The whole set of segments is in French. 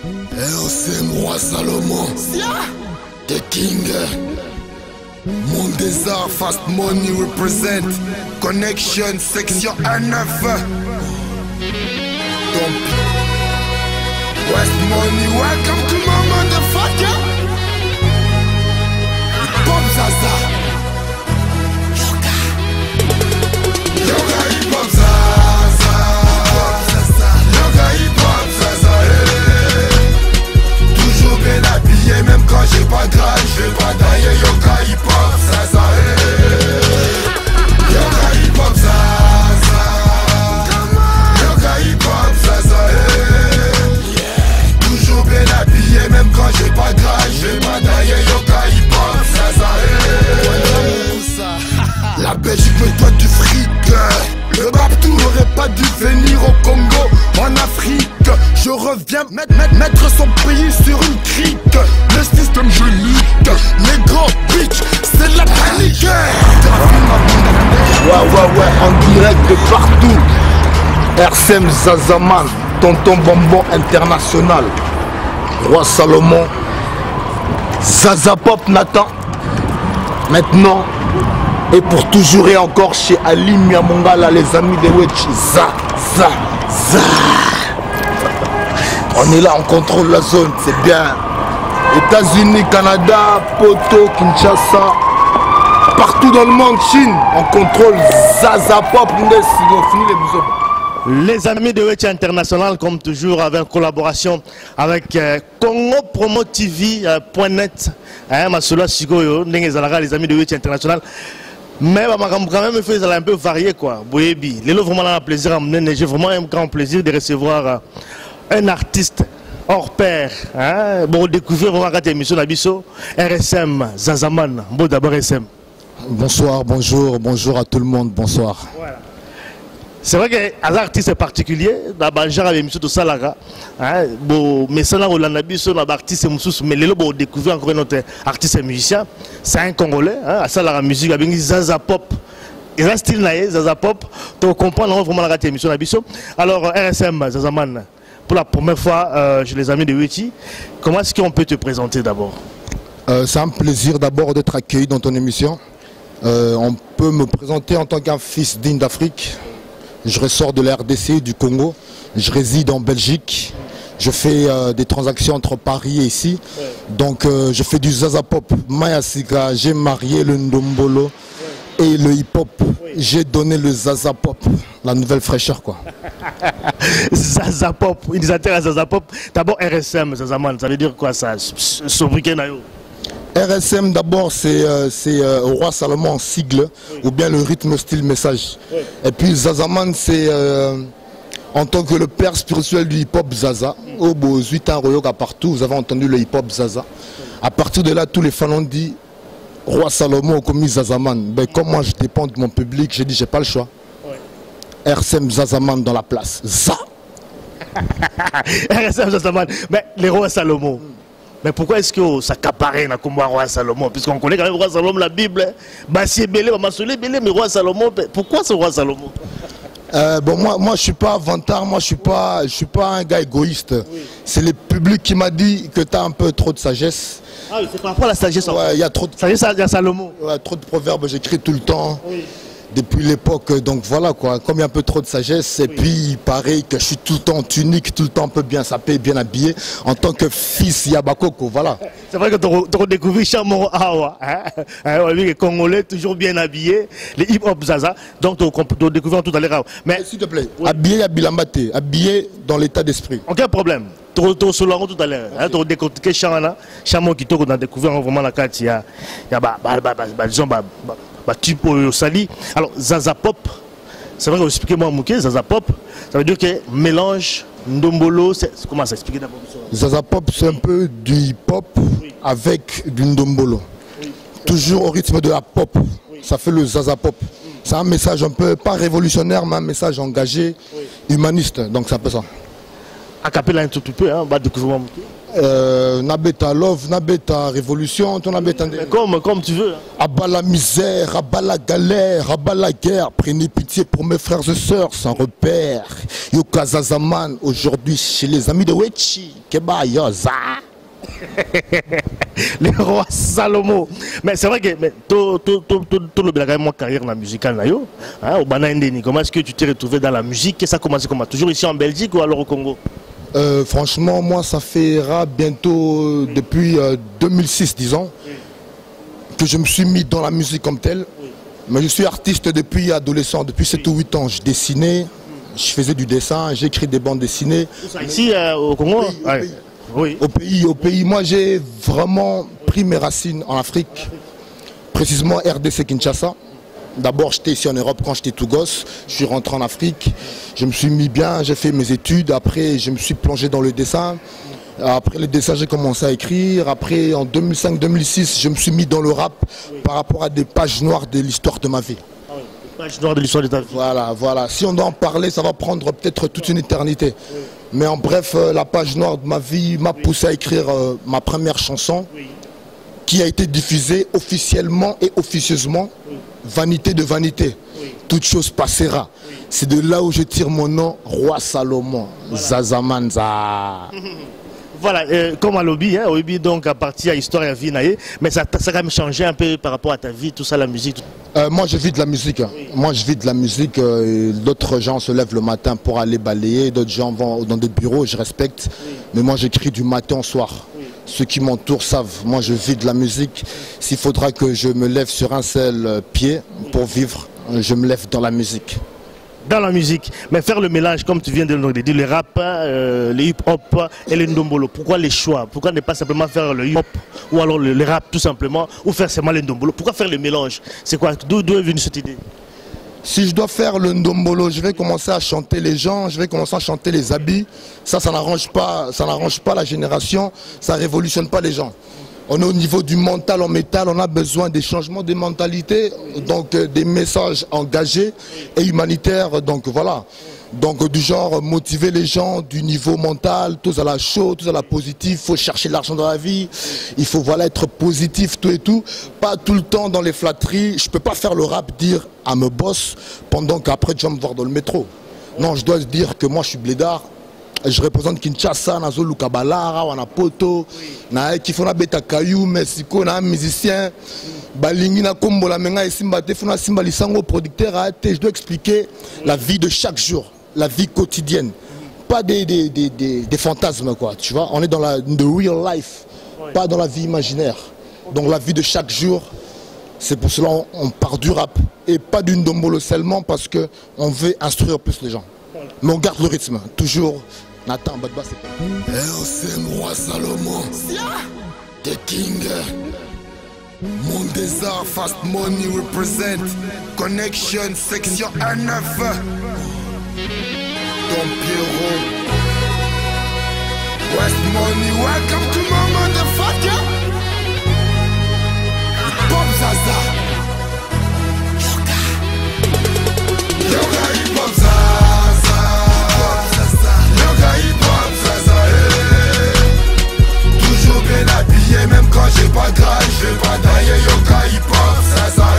RSM Roi Salomon, The King, Monde des Arts, Fast Money represent, Connection, section 1-9. Donc, West Money, welcome to my motherfucker. Hip-Hop Zaza, Yoga Hip-Hop Zaza, Yoga Hip-Hop Zaza, toujours bien habillé, même quand j'ai pas de rage, je vais pas tailler. Yoga Hip-Hop Zaza, Yoga Hip-Hop Zaza, Yoga Hip-Hop Zaza, toujours bien habillé, même quand j'ai pas de rage, je vais pas tailler. Yoga Hip-Hop Zaza, la Belgique me doit du fric. Le Babtou n'aurait pas dû venir au Congo, en Afrique. Je reviens mettre son pays sur une crique. Le système génique, les gros bitch, c'est la panique. Ouais, en direct de partout. RSM Zazaman, Tonton Bonbon International, Roi Salomon, Zaza Pop Nathan. Maintenant et pour toujours et encore chez Ali Miamongala, les amis de Wechi. Za. On est là, on contrôle la zone, c'est bien. États-Unis, Canada, Poto, Kinshasa, partout dans le monde, Chine, on contrôle Zaza Pop. Les amis de Wechi International, comme toujours, avec une collaboration avec Congo Promo TV.net. Les amis de Wechi International. Mais quand même, il faut un peu varier quoi. Les lots vraiment un plaisir à mener. J'ai vraiment un grand plaisir de recevoir un artiste hors pair. Bon, découvrir vraiment cette émission d'Abisso. RSM Zazaman. Bon, d'abord RSM. Bonsoir, bonjour à tout le monde, bonsoir. Voilà. C'est vrai que les artistes particuliers, dans le genre d'émission de Salara, mais ça n'a pas été un artiste, mais les gens ont découvert encore un autre artiste et musicien. C'est un Congolais, à Salara Musique, avec Zaza Pop. Et là, style Zaza Pop, tu comprends vraiment la émission d'Abisso. Alors, RSM Zazaman, pour la première fois, chez les amis de Wechi, comment est-ce qu'on peut te présenter d'abord? C'est un plaisir d'abord d'être accueilli dans ton émission. On peut me présenter en tant qu'un fils digne d'Afrique. Je ressors de la RDC, du Congo. Je réside en Belgique. Je fais des transactions entre Paris et ici. Donc je fais du Zaza Pop. Maya Sika, j'ai marié le Ndombolo et le hip-hop. J'ai donné le Zaza Pop, la nouvelle fraîcheur quoi. Zaza Pop, initiateur à Zaza Pop. D'abord RSM, Zazaman, ça veut dire quoi ça? Sobriquet Nayo. RSM d'abord c'est Roi Salomon en sigle, ou bien le rythme style message. Et puis Zazaman c'est en tant que le père spirituel du hip-hop Zaza. Au beau 8 ans Royoka partout, vous avez entendu le hip-hop Zaza. À partir de là, tous les fans ont dit Roi Salomon comme Zazaman. Ben, comme moi je dépends de mon public, j'ai dit j'ai pas le choix. RSM Zazaman dans la place. RSM Zazaman, mais les Rois Salomon. Mais pourquoi est-ce que ça caparait comme Roi Salomon? Puisqu'on connaît quand même Roi Salomon, la Bible, Bassier Belé, Massolé Belé, mais Roi Salomon, pourquoi ce Roi Salomon? Bon, moi je suis pas vantard, moi je suis pas un gars égoïste. C'est le public qui m'a dit que tu as un peu trop de sagesse. Ah oui, c'est par rapport à la sagesse. Ouais, il y a trop de sagesse, il y a Salomon. Ouais, trop de proverbes, j'écris tout le temps. Depuis l'époque, donc voilà quoi, comme il y a un peu trop de sagesse, et puis pareil que je suis tout le temps tunique, tout le temps un peu bien sapé, bien habillé, en tant que fils Yabakoko, voilà. C'est vrai que tu as redécouvert Chamon Awa, les Congolais toujours bien habillés, les hip-hop Zaza, donc tu as découvert tout à l'heure. Mais s'il te plaît, habillé à Bilambate, habillé dans l'état d'esprit. Aucun problème. Tu as solo tout à l'heure, tu as décortiqué Chamon qui t'a découvert vraiment la carte, il y a type Sali. Alors Zaza Pop, c'est vrai que vous expliquez moi Mouké, Zaza Pop, ça veut dire que mélange Ndombolo, comment ça explique d'abord? Zaza Pop c'est un peu du hip-hop avec du Ndombolo. Toujours au rythme de la pop, ça fait le Zaza Pop. C'est un message un peu, pas révolutionnaire, mais un message engagé, humaniste, donc c'est un peu ça. a capella un tout peu, hein, on va découvrir. Nabeta love, Nabeta révolution, ton Nabeta. Comme tu veux. À bas la misère, à bas la galère, à bas la guerre. Prenez pitié pour mes frères et sœurs sans repère. Yoka Zazaman, aujourd'hui chez les amis de Wechi. Keba Yoza. Les rois Salomo. Mais c'est vrai que tout le bien moi carrière dans la musique au Banandeni. Comment est-ce que tu t'es retrouvé dans la musique et ça a commencé comment? Toujours ici en Belgique ou alors au Congo? Franchement, moi, ça fera bientôt depuis 2006, disons, que je me suis mis dans la musique comme telle. Mais je suis artiste depuis adolescent, depuis 7 ou 8 ans. Je dessinais, je faisais du dessin, j'écris des bandes dessinées. Ici au Congo? Oui. Au pays. Moi, j'ai vraiment pris mes racines en Afrique, précisément RDC Kinshasa. D'abord, j'étais ici en Europe quand j'étais tout gosse. Je suis rentré en Afrique. Je me suis mis bien, j'ai fait mes études. Après, je me suis plongé dans le dessin. Après le dessin, j'ai commencé à écrire. Après, en 2005-2006, je me suis mis dans le rap par rapport à des pages noires de l'histoire de ma vie. Des pages noires de l'histoire de ta vie. Voilà. Si on doit en parler, ça va prendre peut-être toute une éternité. Mais en bref, la page noire de ma vie m'a poussé à écrire ma première chanson qui a été diffusée officiellement et officieusement. Vanité de vanité, toute chose passera. C'est de là où je tire mon nom, Roi Salomon, Zazamanza. Voilà, comme à l'Obi, donc à partir de l'histoire et la vie, mais ça a quand même changé un peu par rapport à ta vie, tout ça, la musique. Moi, je vis de la musique. Moi, je vis de la musique. D'autres gens se lèvent le matin pour aller balayer, d'autres gens vont dans des bureaux, je respecte. Mais moi, j'écris du matin au soir. Ceux qui m'entourent savent, moi je vis de la musique. S'il faudra que je me lève sur un seul pied pour vivre, je me lève dans la musique. Dans la musique, mais faire le mélange, comme tu viens de le dire, le rap, le hip-hop et le ndombolo. Pourquoi les choix? Pourquoi ne pas simplement faire le hip-hop ou alors le rap tout simplement, ou faire seulement le ndombolo? Pourquoi faire le mélange? C'est quoi? D'où est venue cette idée? Si je dois faire le ndombolo, je vais commencer à chanter les gens, je vais commencer à chanter les habits. Ça n'arrange pas la génération, ça ne révolutionne pas les gens. On est au niveau du mental en métal, on a besoin des changements de mentalité, donc des messages engagés et humanitaires, donc voilà. Donc du genre motiver les gens du niveau mental, tous à la chaud, tous à la positive, il faut chercher l'argent dans la vie, il faut voilà être positif, tout et tout, pas tout le temps dans les flatteries. Je peux pas faire le rap dire à me boss pendant qu'après tu vas me voir dans le métro. Non, je dois dire que moi je suis blédard, je représente Kinshasa, Nazo Lukabalara, Wanapoto, na Kifona Beta Kayou, Mexico, na musicien, Balingi na Kombo la menga et Simbate, Fona Simba Lisango, producteur, je dois expliquer la vie de chaque jour. La vie quotidienne, pas des fantasmes quoi, tu vois, on est dans la real life, pas dans la vie imaginaire. Donc la vie de chaque jour, c'est pour cela on part du rap et pas d'une dombolo seulement parce qu'on veut instruire plus les gens. Mais on garde le rythme, toujours. Nathan, Badba, c'est pas. c'est Roi Salomon, The King. Monde des Arts, Fast Money represent. Connection, section 1-9. Don Pierrot, West Money, welcome to my motherfucker. Bob Zaza, Yoga Hip Hop Zaza, Yoga Hip Hop Zaza, toujours bien habillé même quand j'ai pas de grade, je vais pas tailler. Yoga Hip Hop Zaza,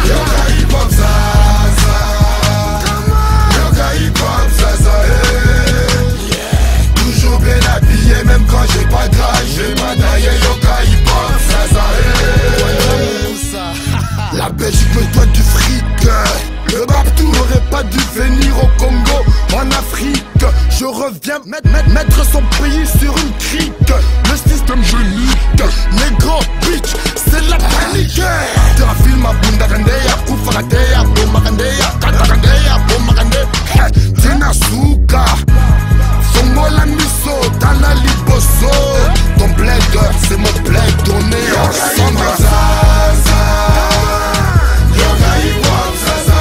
Yoga Hip Hop Zaza. Toujours bien habillé même quand j'ai pas de rage, j'ai pas d'ailleurs yoga hip hop, ça. La Belgique me doit du fric. Le Babtou n'aurait pas dû venir au Congo, en Afrique. Je reviens mettre son pays sur une crique. Le système je nique, négro bitch, c'est la panique. De la film à Bundagandeya, Koufarateya, Bomagandeya, Kataragandeya, Bomagandeya, Tinasuka, Songola Miso, Tala Liboso. Ton bled, c'est mon bled, donné ensemble. Yoga hip hop, Zaza,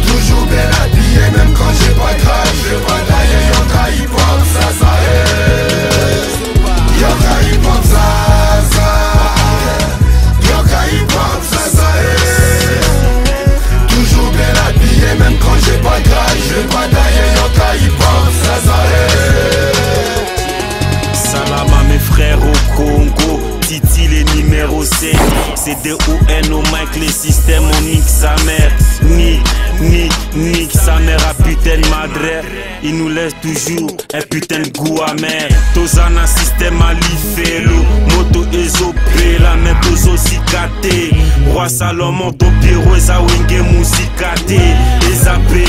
toujours bien habillé, même quand j'ai pas de rage, j'ai pas d'ailleurs. Yoga hip hop, Zaza, Yoga hip hop, Zaza, Yoga hip hop, Zaza, toujours bien habillé, même quand j'ai pas de rage. D-O-N au mic, les systèmes, on nique sa mère. Nique sa mère à putain de madre. Il nous laisse toujours un putain de goût amer. Tozana système à l'ifelo. Moto ezopé, la main tozo zikate. Roi Salomon, ton Pierrot, eza wenge musikate. Ezapé,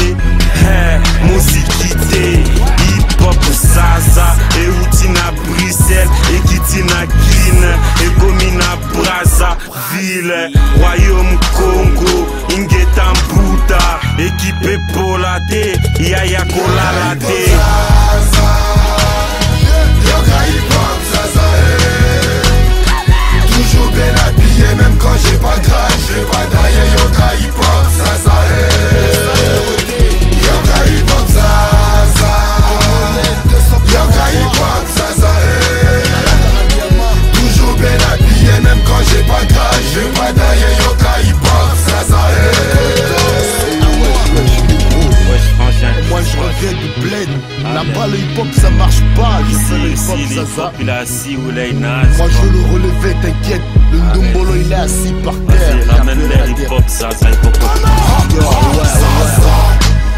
musikite. Hip-hop Zaza, et outi na Bruxelles, et kiti na Guine, et komi na Brazzaville. Royaume Congo, Ingetam Bouddha, équipé pour la D, Yaya Kolalade. Yoga hip-hop Zaza, toujours bien habillé, même quand j'ai pas de grade, j'ai pas d'ailleurs. Yoga hip-hop Zaza, Yoga hip-hop Zaza, Yoga hip-hop Zaza, toujours bien habillé, même quand j'ai pas de grade, j'ai pas d'ailleurs. Yoga hip-hop Zaza. Moi je reviens du bled, là-bas le hip-hop ça marche pas. Ici le hip-hop il est assis ou là il nage. Moi je veux le relever, t'inquiète, le Ndombolo il est assis par terre. Ramène l'air hip-hop Zaza, hip-hop Zaza,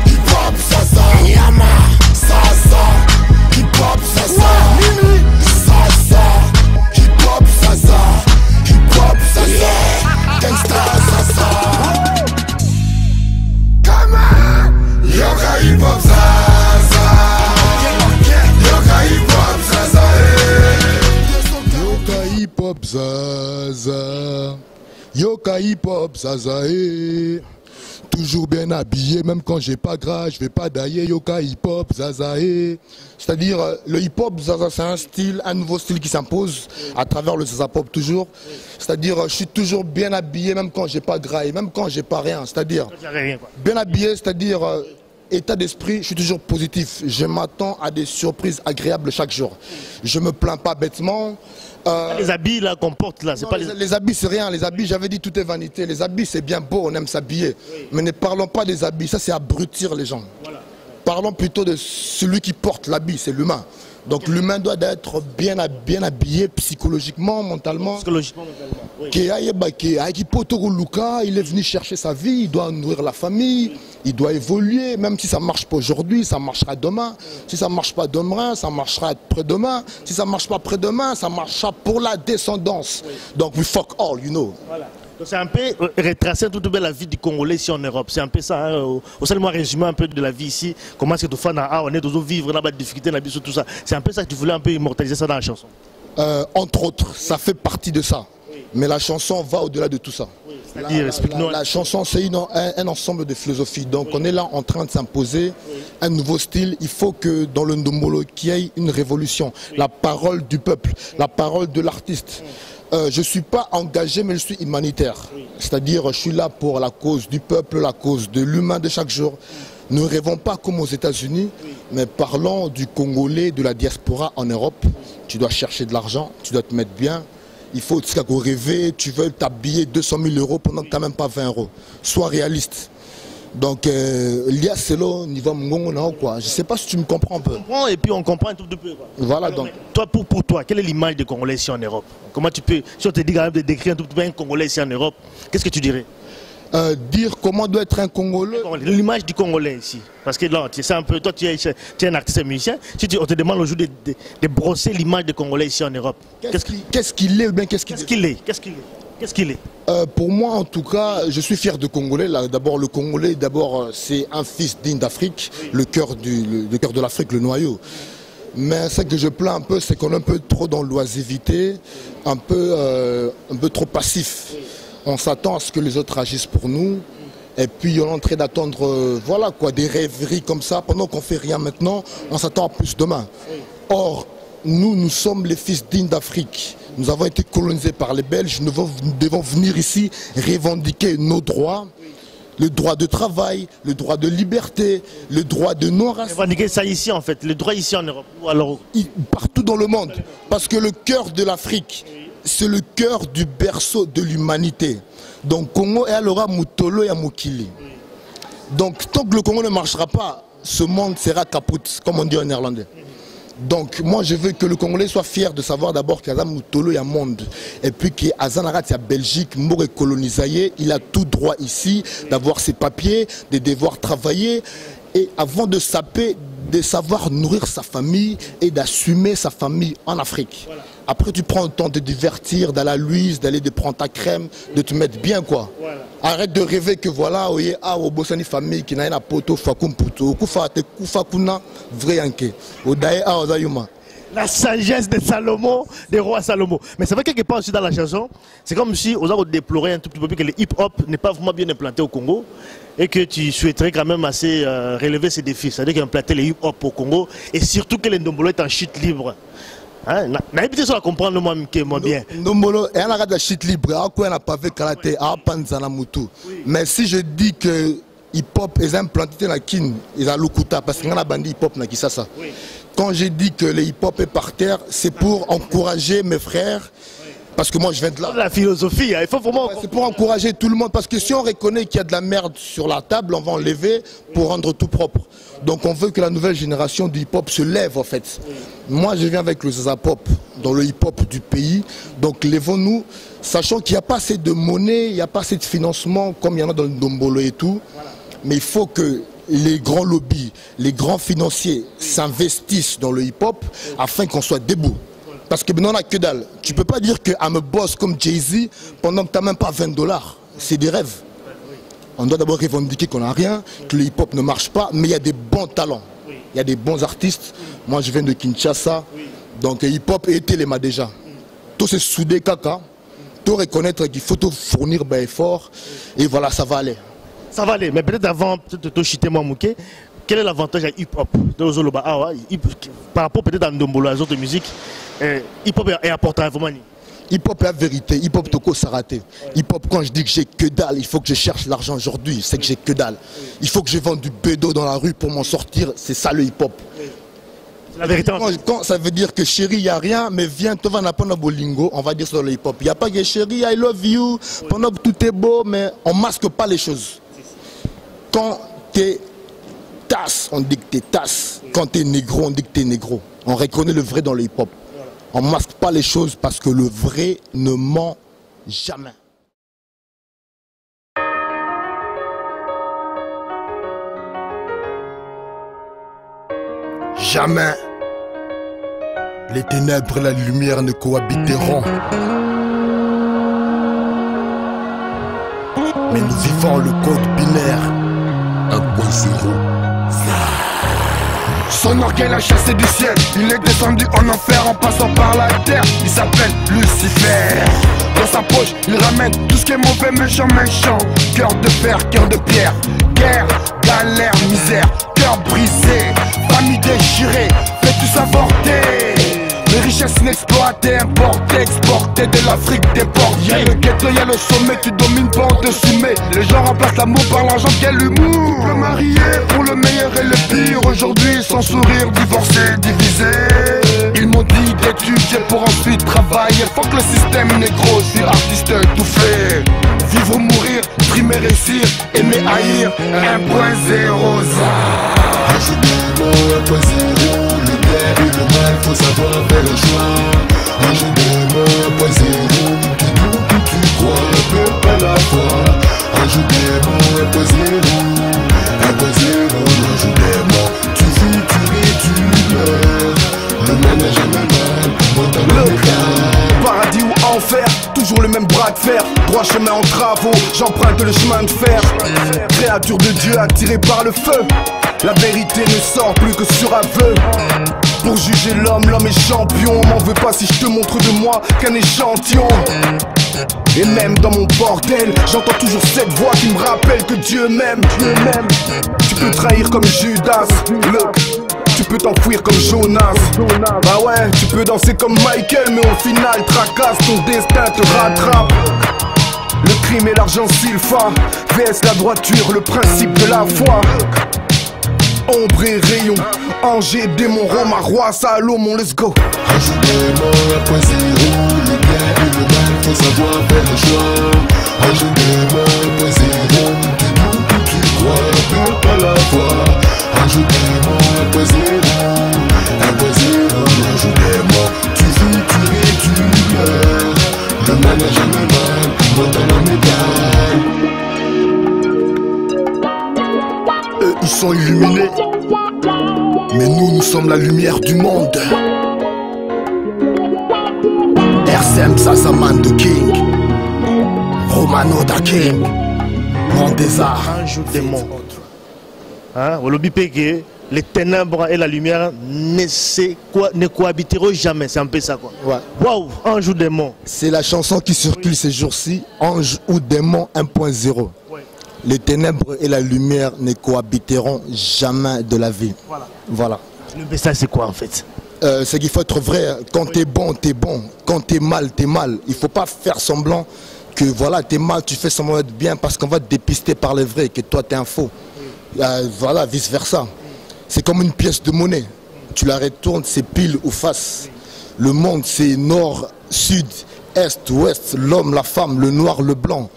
hip-hop Zaza, Yama, Zaza, hip-hop Zaza, Zaza, hip-hop Zaza, hip-hop Zaza, gangsta Zaza. Come on, Yoga hip-hop Zaza, Yoga hip-hop Zaza, Yoga hip-hop Zaza, Yoga hip-hop Zaza, toujours bien habillé, même quand j'ai pas gras, je vais pas dailler. Yoga hip-hop Zaza, c'est-à-dire le hip-hop Zaza, c'est un style, un nouveau style qui s'impose à travers le Zaza pop toujours. C'est-à-dire je suis toujours bien habillé, même quand j'ai pas gras et même quand j'ai pas rien. C'est-à-dire bien habillé, c'est-à-dire état d'esprit, je suis toujours positif. Je m'attends à des surprises agréables chaque jour. Je me plains pas bêtement. Les habits là qu'on porte là, c'est pas les habits c'est rien, les habits j'avais dit tout est vanité, les habits c'est bien beau, on aime s'habiller, oui. Mais ne parlons pas des habits, ça c'est abrutir les gens. Voilà. Parlons plutôt de celui qui porte l'habit, c'est l'humain. Donc l'humain doit être bien habillé psychologiquement, mentalement. Psychologiquement, mentalement. Oui. Il est venu chercher sa vie, il doit nourrir la famille, il doit évoluer, même si ça ne marche pas aujourd'hui, ça marchera demain. Si ça ne marche pas demain, ça marchera après-demain. Si ça ne marche pas après-demain, ça marchera pour la descendance. Oui. Donc we fuck all, you know. Voilà. C'est un peu retracer toute la vie du Congolais ici en Europe. C'est un peu ça. Hein, au seulement résumé un peu de la vie ici. Comment est-ce que tu fais on est dans vivre là-bas, difficulté, tout ça. C'est un peu ça que tu voulais un peu immortaliser ça dans la chanson. Entre autres, ça fait partie de ça. Oui. Mais la chanson va au-delà de tout ça. Oui. La chanson, c'est un ensemble de philosophies. Donc on est là en train de s'imposer un nouveau style. Il faut que dans le Ndombolo, qu'il y ait une révolution. Oui. La parole du peuple, la parole de l'artiste. Je ne suis pas engagé, mais je suis humanitaire. Oui. C'est-à-dire, je suis là pour la cause du peuple, la cause de l'humain de chaque jour. Ne rêvons pas comme aux États-Unis, mais parlons du Congolais, de la diaspora en Europe. Tu dois chercher de l'argent, tu dois te mettre bien. Il faut rêver, tu veux t'habiller 200 000 euros pendant que tu n'as même pas 20 euros. Sois réaliste. Donc, il y a celo niveau Mgongo, quoi. Je ne sais pas si tu me comprends un peu. On comprend et puis on comprend un tout petit peu. Quoi. Voilà. Alors, donc. Toi, pour toi, quelle est l'image des Congolais ici en Europe? Comment tu peux, si on te dit quand même de décrire un tout petit peu un Congolais ici en Europe, qu'est-ce que tu dirais? Dire comment doit être un Congolais. L'image du Congolais ici. Parce que là, tu sais un peu, toi tu es un artiste et musicien. Si on te demande aujourd'hui de brosser l'image des Congolais ici en Europe. Qu'est-ce qu'il est ou bien qu'est-ce qu'il est? Qu'est-ce qu'il est? Pour moi, en tout cas, je suis fier de Congolais. D'abord, le Congolais, c'est un fils digne d'Afrique, oui. le cœur de l'Afrique, le noyau. Mais ce que je plains un peu, c'est qu'on est un peu trop dans l'oisivité, un peu trop passif. Oui. On s'attend à ce que les autres agissent pour nous. Et puis on est en train d'attendre voilà, quoi, des rêveries comme ça. Pendant qu'on ne fait rien maintenant, on s'attend à plus demain. Oui. Or, nous sommes les fils dignes d'Afrique. Nous avons été colonisés par les Belges. Nous devons venir ici revendiquer nos droits. Le droit de travail, le droit de liberté, le droit de non-racisme. Revendiquer ça ici en fait, le droit ici en Europe ou alors... Partout dans le monde. Parce que le cœur de l'Afrique, c'est le cœur du berceau de l'humanité. Donc Congo et alors Moutolo et Mokili. Donc tant que le Congo ne marchera pas, ce monde sera caput, comme on dit en néerlandais. Donc moi je veux que le Congolais soit fier de savoir d'abord qu'Azam Moutolo est un monde. Et puis qu'Azanarat c'est à Belgique, Mour est colonisé, il a tout droit ici d'avoir ses papiers, de devoir travailler. Et avant de saper, de savoir nourrir sa famille et d'assumer sa famille en Afrique. Voilà. Après tu prends le temps de te divertir, d'aller à Louise, d'aller de prendre ta crème, de te mettre bien quoi. Voilà. Arrête de rêver que voilà, oye, ah, au bossani famille qui n'a rien à poto, fakum puto, kufa te kufa kuna, vrai yanke. Odaye a ozayuma. La sagesse de Salomon, des rois Salomon. Mais c'est vrai quelque part aussi dans la chanson, c'est comme si on a déploré un tout petit peu que le hip-hop n'est pas vraiment bien implanté au Congo et que tu souhaiterais quand même assez relever ces défis. C'est-à-dire qu'implanter le hip-hop au Congo et surtout que le Ndombolo est en chute libre. Hein? N'habitez pas à comprendre moi bien. Ndombolo est en de la chute libre, on n'a pas fait karaté, à Panzana Mutu. Mais si je dis que hip-hop est implanté dans la kin, ils ont l'Ukuta parce qu'on a bandit hip-hop dans Kisasa. Quand j'ai dit que le hip-hop est par terre, c'est pour encourager mes frères. Parce que moi je viens de là. La philosophie, il faut vraiment... C'est pour encourager tout le monde. Parce que si on reconnaît qu'il y a de la merde sur la table, on va enlever pour rendre tout propre. Donc on veut que la nouvelle génération du hip-hop se lève en fait. Moi je viens avec le Zaza Pop, dans le hip-hop du pays. Donc lèvons-nous, sachant qu'il n'y a pas assez de monnaie, il n'y a pas assez de financement comme il y en a dans le Ndombolo et tout. Mais il faut que les grands lobbies, les grands financiers s'investissent dans le hip-hop afin qu'on soit debout. Parce que maintenant on n'a que dalle. Tu ne peux pas dire qu'à me boss comme Jay-Z pendant que tu n'as même pas 20 $. C'est des rêves. On doit d'abord revendiquer qu'on n'a rien, que le hip-hop ne marche pas, mais il y a des bons talents. Il y a des bons artistes. Moi je viens de Kinshasa, donc hip-hop et Téléma déjà. Tout c'est soudé caca. Tout reconnaître qu'il faut tout fournir ben effort. Et voilà, ça va aller. Ça va aller, mais peut-être avant de te chiter moi Mouké, quel est l'avantage à hip-hop par rapport peut-être à Ndombolo, à les autres musiques, hip-hop est important vraiment. Hip-hop est la vérité, hip-hop toko s'est raté. Hip-hop quand je dis que j'ai que dalle, il faut que je cherche l'argent aujourd'hui, c'est que j'ai que dalle. Il faut que je vende du bédo dans la rue pour m'en sortir, c'est ça le hip-hop. C'est la vérité. Quand ça veut dire que chérie, il n'y a rien, mais viens, tu vas n'apprendre bolingo, on va dire sur le hip-hop. Il n'y a pas que chérie, I love you, pendant que tout est beau, mais on masque pas les choses. Quand t'es tasse, on dit que t'es tasse. Quand t'es négro, on dit que t'es négro. On reconnaît le vrai dans le hip-hop. On masque pas les choses parce que le vrai ne ment jamais. Jamais les ténèbres et la lumière ne cohabiteront. Mais nous vivons le code binaire 1.0. Son orgueil l'a chassé du ciel. Il est descendu en enfer en passant par la terre. Il s'appelle Lucifer. Dans sa poche, il ramène tout ce qui est mauvais, méchant, méchant. Cœur de fer, cœur de pierre. Guerre, galère, misère. Cœur brisé, famille déchirée. Fait tout avorter. Les richesses inexploitées, importées, exportées de l'Afrique des ports. Y'a le ghetto, y'a le sommet, tu domines, bande de soumets. Les gens remplacent l'amour par l'argent, quel humour. Couple marié pour le meilleur et le pire. Aujourd'hui, sans sourire, divorcé, divisé. Ils m'ont dit d'étudier pour ensuite travailler. Faut que le système négro, sur artiste étouffé. Vivre ou mourir, trimer, réussir, aimer, haïr. 1.0. Ajoutez-moi 1.0. Et le mal, faut savoir faire le choix. Un jeu de mots, 1.0. Tu doutes ou tu crois, ne peux pas la voir. Un jeu de mots, 1.0. 1.0, un jeu de mots. Tu vis, tu ris, tu meurs. Le mal n'est jamais mal. Le paradis ou enfer, toujours le même bras de fer. Droit chemin en travaux, j'emprunte le chemin de fer. Créature de Dieu attirée par le feu. La vérité ne sort plus que sur aveu. Pour juger l'homme, l'homme est champion. M'en veux pas si je te montre de moi qu'un échantillon. Et même dans mon bordel, j'entends toujours cette voix qui me rappelle que Dieu m'aime. Tu peux trahir comme Judas, tu peux t'enfuir comme Jonas. Bah ouais, tu peux danser comme Michael, mais au final tracasse, ton destin te rattrape. Le crime et l'argent sylpha, vs la droiture, le principe de la foi. Ombre et rayon, ange et démon, Roma, roi, Salomon, let's go. Ajoutez-moi 1.0, le bien et le mal, faut savoir faire le choix. Ajoutez-moi 1.0, tu doutes ou tu crois, ne peux pas la voir. Ajoutez-moi 1.0, 1.0. sommes la lumière du monde. RCM Zazaman de King, Romano da King, Monde des Arts. Ange ou démon. Hein? Les ténèbres et la lumière ne cohabiteront jamais. C'est un peu ça, quoi. Ouais. Waouh, ange ou démon. C'est la chanson qui circule ces jours-ci, Ange ou démon 1.0. Ouais. Les ténèbres et la lumière ne cohabiteront jamais de la vie. Voilà. Le message, c'est quoi en fait? C'est qu'il faut être vrai. Quand t'es bon, t'es bon. Quand t'es mal, t'es mal. Il ne faut pas faire semblant que voilà, t'es mal, tu fais semblant d'être bien parce qu'on va te dépister par les vrais, que toi t'es un faux. Voilà, vice versa. C'est comme une pièce de monnaie. Tu la retournes, c'est pile ou face. Le monde, c'est nord, sud, est, ouest, l'homme, la femme, le noir, le blanc.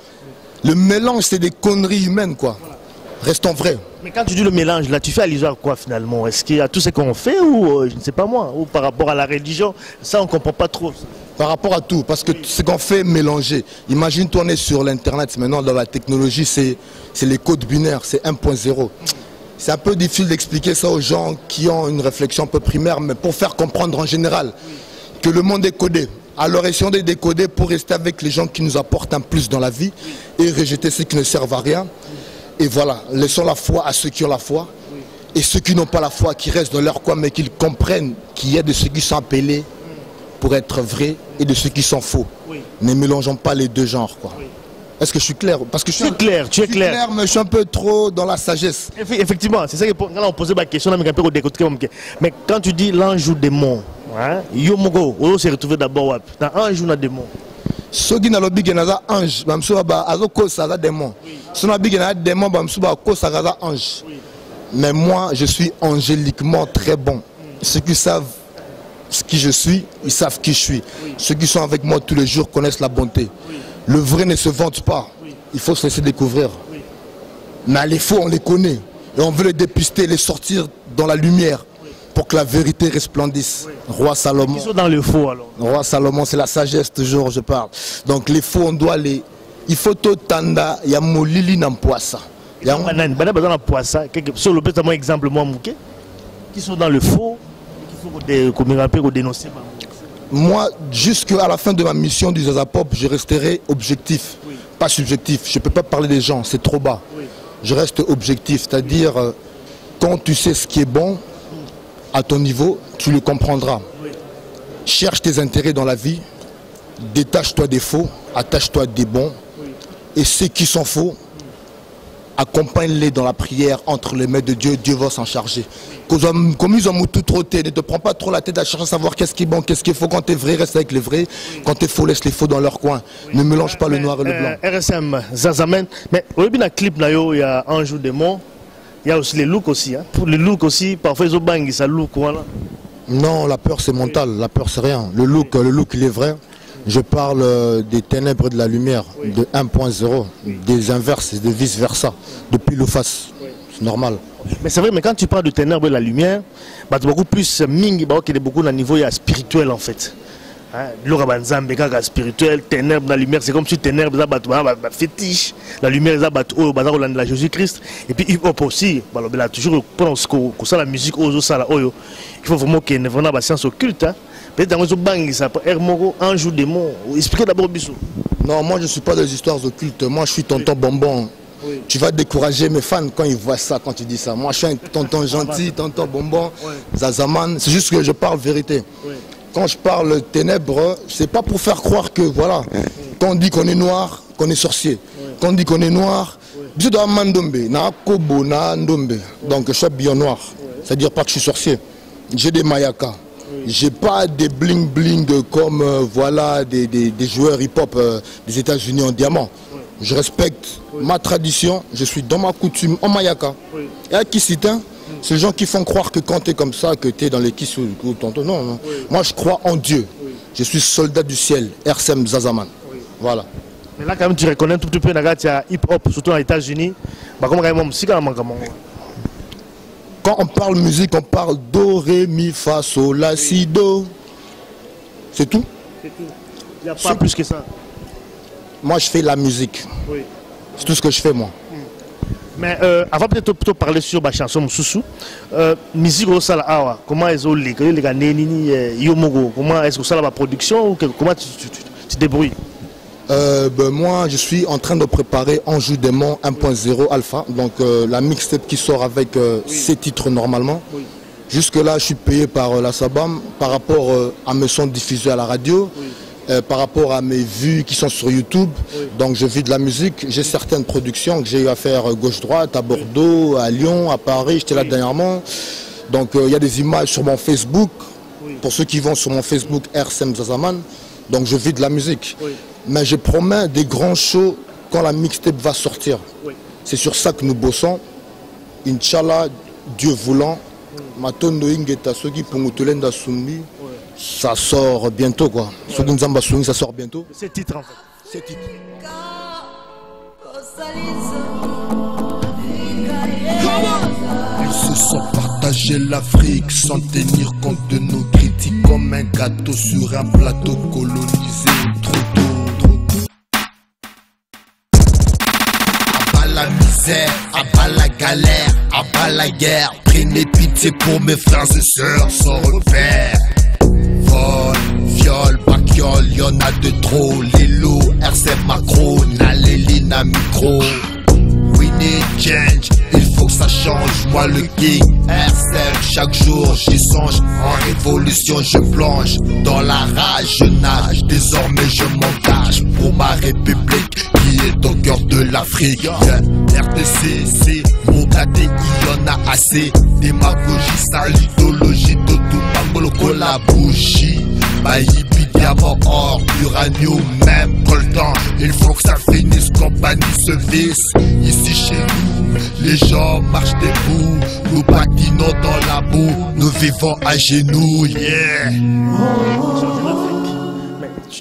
Le mélange, c'est des conneries humaines, quoi. Restons vrais. Mais quand tu dis le mélange, là, tu fais allusion à quoi finalement? Est-ce qu'il y a tout ce qu'on fait ou je ne sais pas moi, ou par rapport à la religion? Ça, on ne comprend pas trop. Par rapport à tout, parce que ce qu'on fait mélanger. Imagine, toi, on est sur l'internet maintenant, dans la technologie, c'est les codes binaires, c'est 1.0. C'est un peu difficile d'expliquer ça aux gens qui ont une réflexion un peu primaire, mais pour faire comprendre en général que le monde est codé. Alors essayons de décoder pour rester avec les gens qui nous apportent un plus dans la vie et rejeter ceux qui ne servent à rien. Et voilà, laissons la foi à ceux qui ont la foi et ceux qui n'ont pas la foi, qui restent dans leur coin, mais qu'ils comprennent qu'il y a de ceux qui sont appelés pour être vrais et de ceux qui sont faux. Ne mélangeons pas les deux genres, quoi. Est-ce que je suis clair? Parce que je suis clair, tu es clair. Mais je suis un peu trop dans la sagesse. Effectivement, c'est ça que quand on posait ma question, mais quand tu dis l'ange ou démon, Yomogo, on s'est retrouvé d'abord dans ange ou démon. Ceux qui n'ont pas de ange, ils sont démon. Ceux qui ont démon, ils sont ange. Mais moi, je suis angéliquement très bon. Ceux qui savent ce qui je suis, ils savent qui je suis. Ceux qui sont avec moi tous les jours connaissent la bonté. Le vrai ne se vante pas. Il faut se laisser découvrir. Mais les faux, on les connaît. Et on veut les dépister, les sortir dans la lumière pour que la vérité resplendisse. Roi Salomon. Ils sont dans le faux alors. Roi Salomon, c'est la sagesse, toujours je parle. Donc les faux, on doit les... Il faut tout tanda, il y a molili dans poisson. Il y a un poisson. Sur le petit exemple, moi, qui sont dans le faux, qu'il faut dénoncer. Moi, jusqu'à la fin de ma mission du Zaza Pop, je resterai objectif, pas subjectif. Je ne peux pas parler des gens, c'est trop bas. Je reste objectif, c'est-à-dire quand tu sais ce qui est bon, à ton niveau, tu le comprendras. Cherche tes intérêts dans la vie, détache-toi des faux, attache-toi des bons. Et ceux qui sont faux, accompagne-les dans la prière entre les mains de Dieu, Dieu va s'en charger. Comme ils ont tout trotté, ne te prends pas trop la tête à chercher à savoir qu'est-ce qui est bon, qu'est-ce qu'il faut. Quand tu es vrai, reste avec les vrais. Quand tu es faux, laisse les faux dans leur coin. Ne mélange pas le noir et le blanc. RSM, Zazaman, mais au début d'un clip, il y a Ange ou démon, il y a aussi les looks aussi. Pour les looks aussi, parfois ils ont bang, ça look. Voilà. Non, la peur c'est mental, la peur c'est rien. Le look il est vrai. Je parle des ténèbres et de la lumière, de 1.0, des inverses et de vice versa, depuis le face. C'est normal. Mais c'est vrai, mais quand tu parles de ténèbres et de la lumière, bah, tu as beaucoup plus ming, qui est beaucoup dans le niveau spirituel en fait. Le spirituel, ténèbres, la lumière, c'est comme si ténèbres, fétiche, la lumière, c'est la Jésus-Christ. Et puis hip-hop aussi, bah, toujours pour ça la musique, il faut vraiment qu'il y ait une science occulte. Peut-être dans le bang, ça peut être un jour démon. Expliquez d'abord Bissou. Non, moi je ne suis pas des histoires occultes. Moi je suis tonton bonbon. Oui. Tu vas décourager mes fans quand ils voient ça, quand tu dis ça. Moi je suis un tonton gentil, tonton bonbon, Zazaman. C'est juste que je parle vérité. Quand je parle ténèbres, c'est pas pour faire croire que voilà, quand on dit qu'on est noir, qu'on est sorcier. Quand on dit qu'on est noir, je dois m'endomber. Donc je suis bien noir. C'est-à-dire pas que je suis sorcier. J'ai des mayakas. J'ai pas des bling bling comme voilà des joueurs hip-hop des États-Unis en diamant. Je respecte ma tradition, je suis dans ma coutume en mayaka. Et à Kissitin, c'est les gens qui font croire que quand tu es comme ça, que tu es dans les Kiss ou tonton. Non. Moi je crois en Dieu. Je suis soldat du ciel, RCM Zazaman. Voilà. Mais là quand même tu reconnais tout petit peu la hip-hop, surtout aux États-Unis. Quand on parle musique, on parle do, ré, mi, fa, sol, la, si, do. C'est tout. C'est tout. Il n'y a pas plus que ça. Moi, je fais la musique. C'est tout ce que je fais, moi. Mais avant peut-être plutôt parler sur ma chanson Moussoussou, musique au sala awa, comment est-ce que yomogo, comment est-ce que ça la production ou comment tu débrouilles? Moi je suis en train de préparer Anjou Démon 1.0 Alpha, donc la mixtape qui sort avec ces titres normalement. Oui. Jusque là je suis payé par la Sabam par rapport à mes sons diffusés à la radio. Oui. Par rapport à mes vues qui sont sur YouTube, oui. Donc je vis de la musique, j'ai certaines productions que j'ai eu à faire gauche-droite, à Bordeaux, à Lyon, à Paris, j'étais là dernièrement. Donc il y a des images sur mon Facebook, oui. Pour ceux qui vont sur mon Facebook RSM Zazaman, donc je vis de la musique. Oui. Mais je promets des grands shows quand la mixtape va sortir. Oui. C'est sur ça que nous bossons. Inch'Allah, Dieu voulant, Matondo Ingeta Sogi Pungutulenda Sumbi. Ça sort bientôt quoi. Ouais. Ça sort bientôt. C'est titre en fait. C'est titre. Ils se sont partagés l'Afrique sans tenir compte de nos critiques comme un gâteau sur un plateau colonisé trop tôt. Abat la misère, abat la galère, abat la guerre. Prenez pitié pour mes frères et sœurs sans repère. Viol, baciole, y'en a de trop. Lilo, RC Macron, Naléli, na micro. We need change, il faut que ça change. Moi le king, RCM, chaque jour j'y songe. En révolution je plonge, dans la rage je nage. Désormais je m'engage pour ma république qui est au cœur de l'Afrique. Yeah. RDC, c'est mon KTI, y'en a assez. Démagogie, sale idéologie, de tout mangolo, la bougie. Baïbi, diamant, or, uranium, même coltan. Il faut que ça finisse, compagnie se visse. Ici chez nous, les gens marchent debout. Nous patinons dans la boue, nous vivons à genoux, yeah.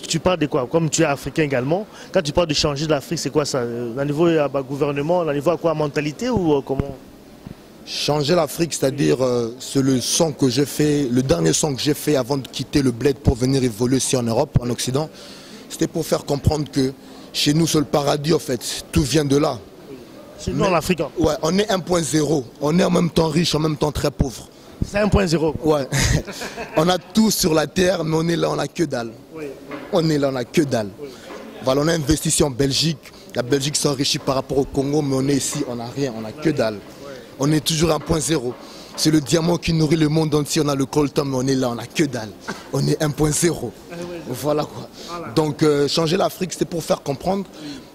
Tu parles de quoi? Comme tu es africain également, quand tu parles de changer l'Afrique, c'est quoi ça? Au niveau gouvernement, au niveau à quoi? Mentalité ou comment? Changer l'Afrique, c'est-à-dire c'est le son que j'ai fait, le dernier son que j'ai fait avant de quitter le bled pour venir évoluer ici en Europe, en Occident. C'était pour faire comprendre que chez nous c'est le paradis en fait, tout vient de là. Chez nous en Afrique. Ouais, on est 1.0, on est en même temps riche, en même temps très pauvre. C'est 1.0. Ouais. On a tout sur la terre, mais on est là, on a que dalle. Oui. On est là, on a que dalle. Oui. Voilà, on a investi en Belgique. La Belgique s'enrichit par rapport au Congo, mais on est ici, on n'a rien, on a que dalle. On est toujours 1.0. C'est le diamant qui nourrit le monde entier. On a le coltan, mais on est là, on n'a que dalle. On est 1.0. Voilà quoi. Donc changer l'Afrique, c'est pour faire comprendre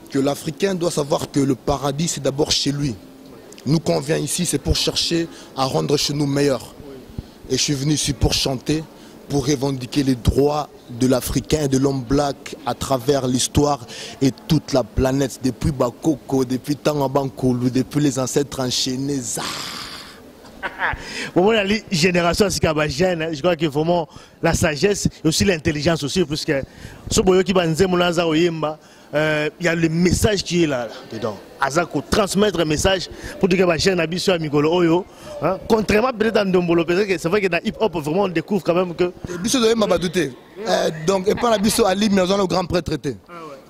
que l'Africain doit savoir que le paradis, c'est d'abord chez lui. Nous, quand on vient ici, c'est pour chercher à rendre chez nous meilleurs. Et je suis venu ici pour chanter, pour revendiquer les droits de l'Africain et de l'homme black à travers l'histoire et toute la planète, depuis Bakoko, depuis Tangabankoulou, depuis les ancêtres enchaînés. Bon, la génération jeune, je crois que vraiment la sagesse et aussi l'intelligence aussi, parce que il y a le message qui est là dedans. Azako transmettre un message pour dire que la chaîne Abissou Amigolo Oyo. Contrairement peut-être à Ndombolo, c'est vrai que dans hip-hop, vraiment on découvre quand même que. Bissou de m'a douté. Donc, et pas la Bissou Ali, mais dans le grand prêtre était.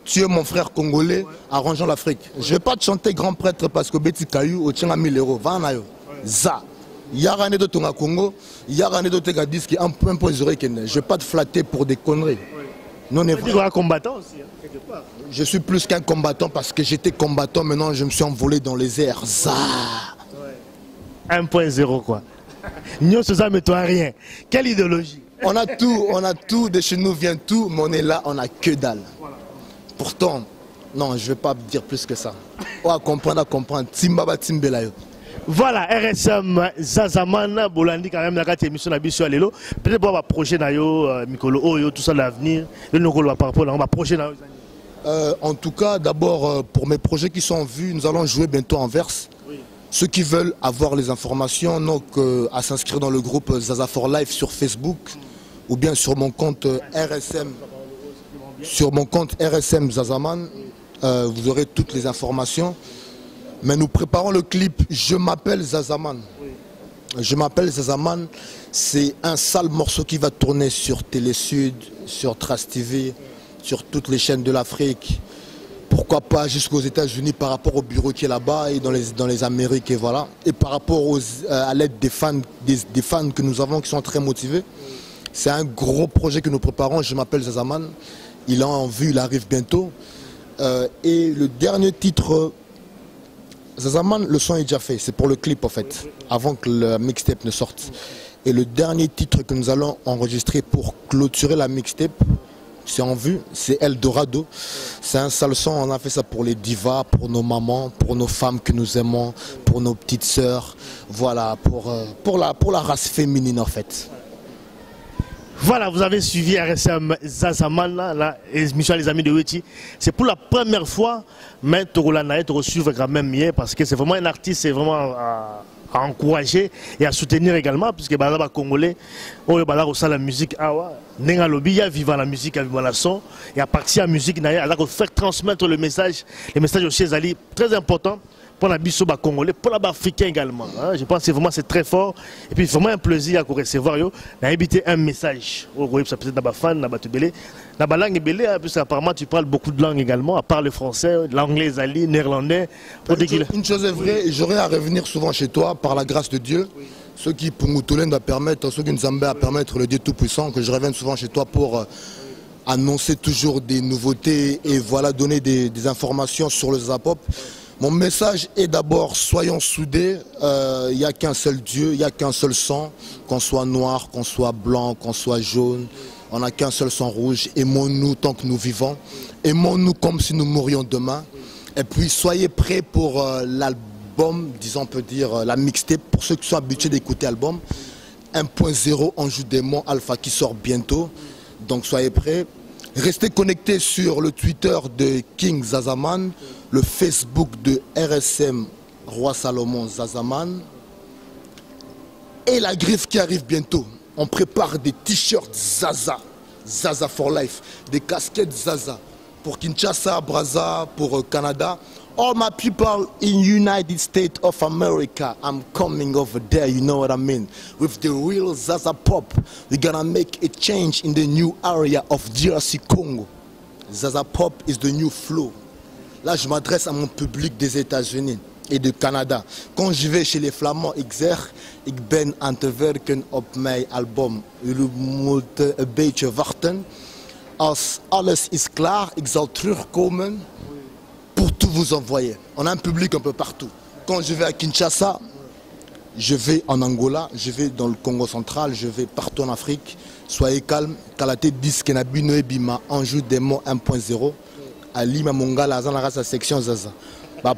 Tu es mon frère congolais, arrangeant l'Afrique. Je ne vais pas te chanter grand prêtre parce que Betty Kayou, au tient à 1000 €. Vanayo. Ça. Il y a un de ton Congo, il y a un de ton disque qui est un peu zéro. Je ne vais pas te flatter pour des conneries. Non, on est un combattant aussi, hein, quelque part. Je suis plus qu'un combattant parce que j'étais combattant, maintenant je me suis envolé dans les airs. Ça. Ouais. 1.0 quoi. Nous, ça mais toi rien. Quelle idéologie? On a tout, de chez nous vient tout, mais on est là, on a que dalle. Voilà. Pourtant, non, je ne vais pas dire plus que ça. On va comprendre, Timbaba Timbelayo. Voilà, RSM Zazaman, Bolandi quand même la carte émission Abissou Alelo. Peut-être pour un projet nayo, Mikolo Oyo, tout ça l'avenir. Le Nokolo par rapport à un projet nayo. En tout cas, d'abord pour mes projets qui sont en vue, nous allons jouer bientôt en verse. Oui. Ceux qui veulent avoir les informations, donc à s'inscrire dans le groupe Zaza for Life sur Facebook ou bien sur mon compte RSM. Sur mon compte RSM Zazaman, vous aurez toutes les informations. Mais nous préparons le clip Je m'appelle Zazaman. Oui. Je m'appelle Zazaman, c'est un sale morceau qui va tourner sur Télé Sud, sur Trace TV, sur toutes les chaînes de l'Afrique. pourquoi pas jusqu'aux États-Unis par rapport au bureau qui est là-bas et dans les Amériques et voilà. Et par rapport à l'aide des fans que nous avons qui sont très motivés. C'est un gros projet que nous préparons. Je m'appelle Zazaman. Il est en vue, il arrive bientôt. Et le dernier titre, Zazaman, le son est déjà fait. C'est pour le clip en fait, avant que le mixtape ne sorte. Et le dernier titre que nous allons enregistrer pour clôturer la mixtape, c'est en vue, c'est Eldorado. C'est un sale son, on a fait ça pour les divas, pour nos mamans, pour nos femmes que nous aimons, pour nos petites sœurs. Voilà, pour la race féminine en fait. Voilà, vous avez suivi RSM Zazaman, là, émission Les Amis de Weti. C'est pour la première fois, mais Torolanaï, te suivre quand même hier, parce que c'est vraiment un artiste, c'est vraiment à encourager et à soutenir également, puisque les Congolais, la musique, il y a vivant la musique, il y a la son, et à partir de la musique, il y a faire transmettre le message aussi, c'est très important. Pour la biso congolais, pour la africain également. Hein. Je pense que vraiment c'est très fort. Et puis vraiment un plaisir à recevoir. D'inviter un message. Ça peut être dans fan, dans la langue belé, parce qu'apparemment tu parles beaucoup de langues également, à part le français, l'anglais, le néerlandais. Une chose est vraie, j'aurais à revenir souvent chez toi par la grâce de Dieu. Oui. Ceux qui pour Moutoulène va permettre, ceux qui nous aiment à permettre le Dieu Tout-Puissant, que je revienne souvent chez toi pour annoncer toujours des nouveautés et voilà donner des informations sur le Zazapop. Mon message est d'abord, soyons soudés, il n'y a qu'un seul Dieu, il n'y a qu'un seul sang, qu'on soit noir, qu'on soit blanc, qu'on soit jaune, on n'a qu'un seul sang rouge, aimons-nous tant que nous vivons, aimons-nous comme si nous mourions demain, et puis soyez prêts pour l'album, disons on peut dire la mixtape, pour ceux qui sont habitués d'écouter l'album, 1.0 Anjou Démon Alpha qui sort bientôt, donc soyez prêts. Restez connectés sur le Twitter de King Zazaman, le Facebook de RSM Roi Salomon Zazaman et la griffe qui arrive bientôt. On prépare des t-shirts Zaza, Zaza for Life, des casquettes Zaza pour Kinshasa, Brazza, pour Canada. All my people in United States of America, I'm coming over there, you know what I mean? With the real Zaza Pop, we're gonna make a change in the new area of DRC Congo. Zaza Pop is the new flow. Là, je m'adresse à mon public des États-Unis et du Canada. Quand je vais chez les Flamands, ik ben aan te werken op mijn album. Jullie moeten een beetje wachten. Als alles is klaar, ik zal terugkomen pour tout vous envoyer. On a un public un peu partout. Quand je vais à Kinshasa, je vais en Angola, je vais dans le Congo central, je vais partout en Afrique. Soyez calmes. Kalaté disque Nabino Ebima, Anjou Démon 1.0. Ali Mongala, sa section Zaza.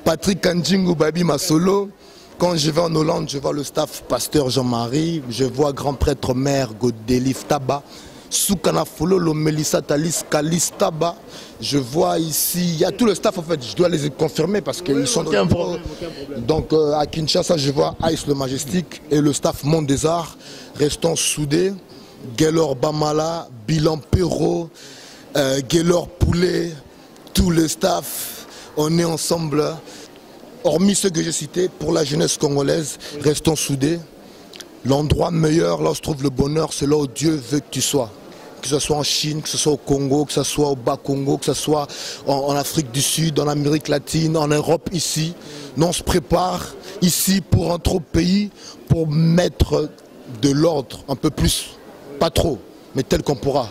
Patrick Kanjingu Babi ma solo. Quand je vais en Hollande, je vois le staff Pasteur Jean-Marie, je vois grand prêtre mère Godelif Taba, Soukana Fololo, Melissa Talis, Kalis Taba. Je vois ici, il y a tout le staff en fait, je dois les confirmer parce qu'ils sont dans le... Donc à Kinshasa, je vois Ice le Majestic et le staff Monde des Arts. Restons soudés. Gaylor Bamala, Bilan Perrault, Gaylor Poulet, tout le staff, on est ensemble. Hormis ceux que j'ai cités, pour la jeunesse congolaise, restons soudés. L'endroit meilleur, là où se trouve le bonheur, c'est là où Dieu veut que tu sois. Que ce soit en Chine, que ce soit au Congo, que ce soit au Bas-Congo, que ce soit en Afrique du Sud, en Amérique latine, en Europe, ici. Nous, on se prépare ici pour un trop pays, pour mettre de l'ordre un peu plus, pas trop, mais tel qu'on pourra.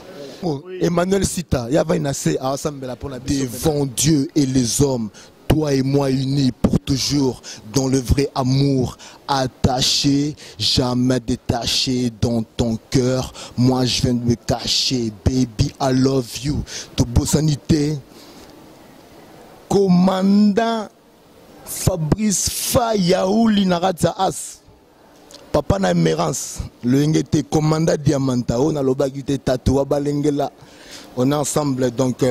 Emmanuel Sita, devant Dieu et les hommes, toi et moi unis pour toujours dans le vrai amour, attachés, jamais détachés dans ton cœur. Moi je viens de me cacher, baby I love you. Tobo sanité, commandant Fabrice Fayaouli Naratza As. Papa na Emerance, le ngete commandant Diamanta, on a l'obagité tatou balengela. On est ensemble, donc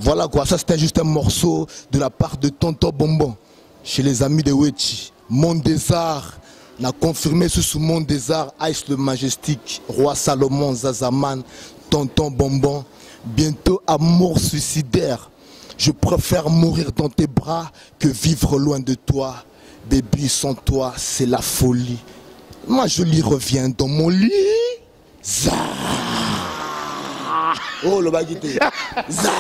voilà quoi, ça c'était juste un morceau de la part de Tonton Bonbon, chez les amis de Weti. Monde des Arts, on a confirmé sous Monde des Arts, Ice le Majestic, Roi Salomon, Zazaman, Tonton Bonbon, bientôt Amour suicidaire. Je préfère mourir dans tes bras que vivre loin de toi. Baby, sans toi, c'est la folie. Moi je lui reviens dans mon lit. Zah. Oh, le baguette. Zah.